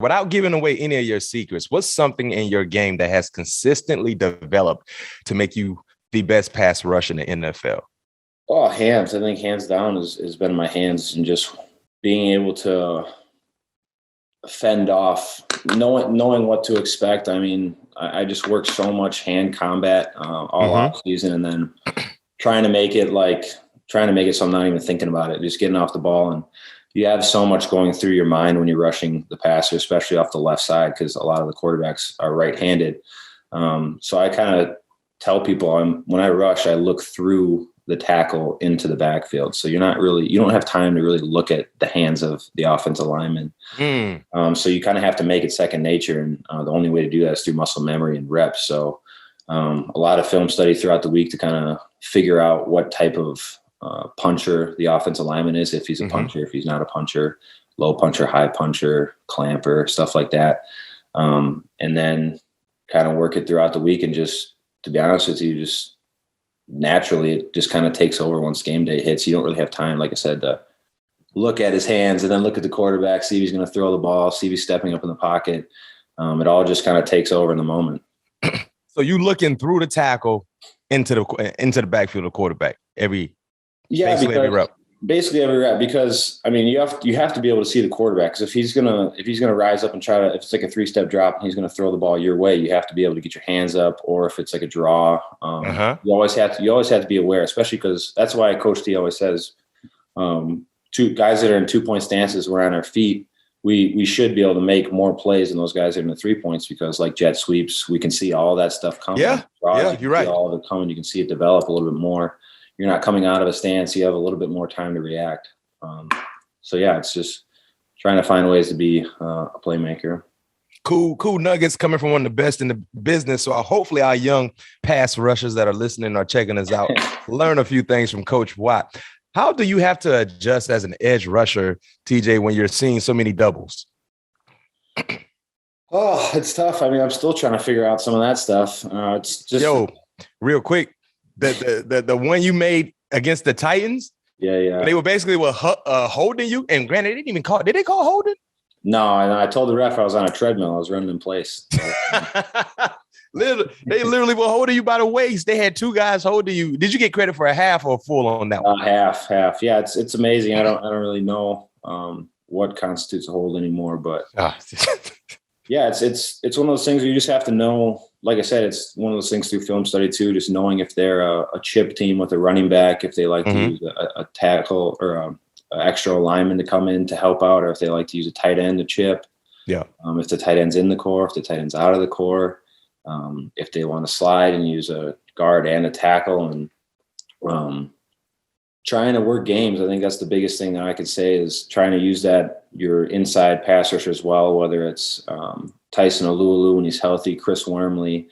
Without giving away any of your secrets, what's something in your game that has consistently developed to make you the best pass rush in the NFL? Oh, hands. I think hands down has been my hands, and just being able to fend off, knowing what to expect. I mean, I just worked so much hand combat all off season, and then trying to make it so I'm not even thinking about it, just getting off the ball. And you have so much going through your mind when you're rushing the passer, especially off the left side, because a lot of the quarterbacks are right-handed. So I kind of tell people when I rush, I look through the tackle into the backfield. So you don't have time to really look at the hands of the offensive lineman. So you kind of have to make it second nature. And the only way to do that is through muscle memory and reps. So a lot of film study throughout the week to kind of figure out what type of puncher the offensive lineman is, if he's a puncher, if he's not a puncher, low puncher, high puncher, clamper, stuff like that. And then kind of work it throughout the week. And just, to be honest with you, just naturally it just kind of takes over once game day hits. You don't really have time, like I said, to look at his hands and then look at the quarterback, see if he's going to throw the ball, see if he's stepping up in the pocket. It all just kind of takes over in the moment. So you looking through the tackle into the backfield of the quarterback every rep. Basically every rep, because I mean you have to be able to see the quarterback, because if he's gonna rise up and try to, if it's like a 3-step drop and he's gonna throw the ball your way, you have to be able to get your hands up. Or if it's like a draw, you always have to be aware, especially because that's why Coach T always says, two guys that are in 2-point stances, we're on our feet. We should be able to make more plays than those guys that are in the 3 points, because like jet sweeps, we can see all that stuff coming. Draws, you're right. All of it coming, you can see it develop a little bit more. You're not coming out of a stance. You have a little bit more time to react. So yeah, it's just trying to find ways to be a playmaker. Cool nuggets coming from one of the best in the business. So hopefully our young pass rushers that are listening or checking us out learn a few things from Coach Watt. How do you have to adjust as an edge rusher, TJ, when you're seeing so many doubles? Oh, it's tough. I mean, I'm still trying to figure out some of that stuff. It's just real quick. The one you made against the Titans, they were basically holding you, and granted, they didn't even call. Did they call holding? No, and I told the ref I was on a treadmill. I was running in place. So. They literally were holding you by the waist. They had two guys holding you. Did you get credit for a half or a full on that one? Half. Yeah, it's amazing. I don't really know what constitutes a hold anymore, but yeah, it's one of those things where you just have to know. Like I said, it's one of those things through film study too, just knowing if they're a chip team with a running back, if they like to use a tackle or an extra lineman to come in to help out, or if they like to use a tight end to chip. Yeah. If the tight end's in the core, if the tight end's out of the core, if they want to slide and use a guard and a tackle, and trying to work games. I think that's the biggest thing that I could say, is trying to use that your inside pass rusher as well, whether it's Tyson Alualu when he's healthy, Chris Wormley,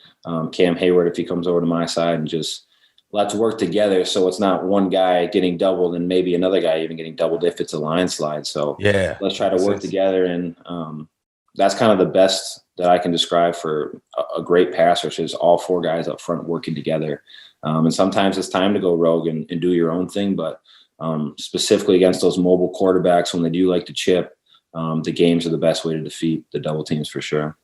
Cam Hayward if he comes over to my side, and just let's work together so it's not one guy getting doubled and maybe another guy even getting doubled if it's a line slide. So let's try to work together, and that's kind of the best that I can describe for a great pass rush, is all four guys up front working together. And sometimes it's time to go rogue and do your own thing, but specifically against those mobile quarterbacks when they do like to chip, the games are the best way to defeat the double teams for sure.